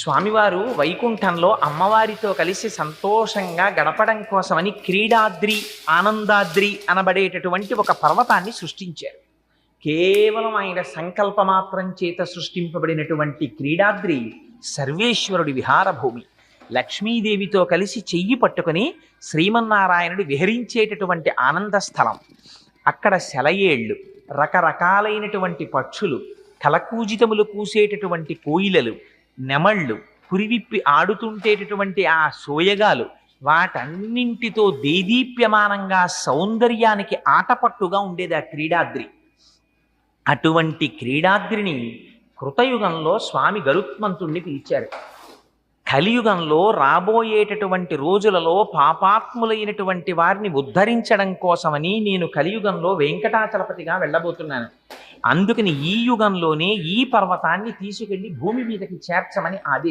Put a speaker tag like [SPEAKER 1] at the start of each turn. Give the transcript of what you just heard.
[SPEAKER 1] స్వామివారు వైకుంఠంలో అమ్మవారితో కలిసి సంతోషంగా గడపడం కోసమని క్రీడాద్రి ఆనందాద్రి అనబడేటటువంటి ఒక పర్వతాన్ని సృష్టించారు. కేవలం ఆయన సంకల్పమాత్రం చేత సృష్టింపబడినటువంటి క్రీడాద్రి సర్వేశ్వరుడి విహారభూమి. లక్ష్మీదేవితో కలిసి చెయ్యి పట్టుకుని శ్రీమన్నారాయణుడు విహరించేటటువంటి ఆనంద స్థలం. అక్కడ సెలయేళ్ళు, రకరకాలైనటువంటి పక్షులు, కలకూజితములు కూసేటటువంటి కోయిలలు, నెమళ్ళు, పురివిప్పి ఆడుతుంటేటటువంటి ఆ సోయగాలు, వాటన్నింటితో దేదీప్యమానంగా సౌందర్యానికి ఆటపట్టుగా ఉండేది ఆ క్రీడాద్రి. అటువంటి క్రీడాద్రిని కృతయుగంలో స్వామి గరుత్మంతుణ్ణి పిలిచారు. కలియుగంలో రాబోయేటటువంటి రోజులలో పాపాత్ములైనటువంటి వారిని ఉద్ధరించడం కోసమని నేను కలియుగంలో వెంకటాచలపతిగా వెళ్ళబోతున్నాను. అందుకని ఈ యుగంలోనే ఈ పర్వతాన్ని తీసుకెళ్లి భూమి మీదకి చేర్చమని ఆదేశించారు.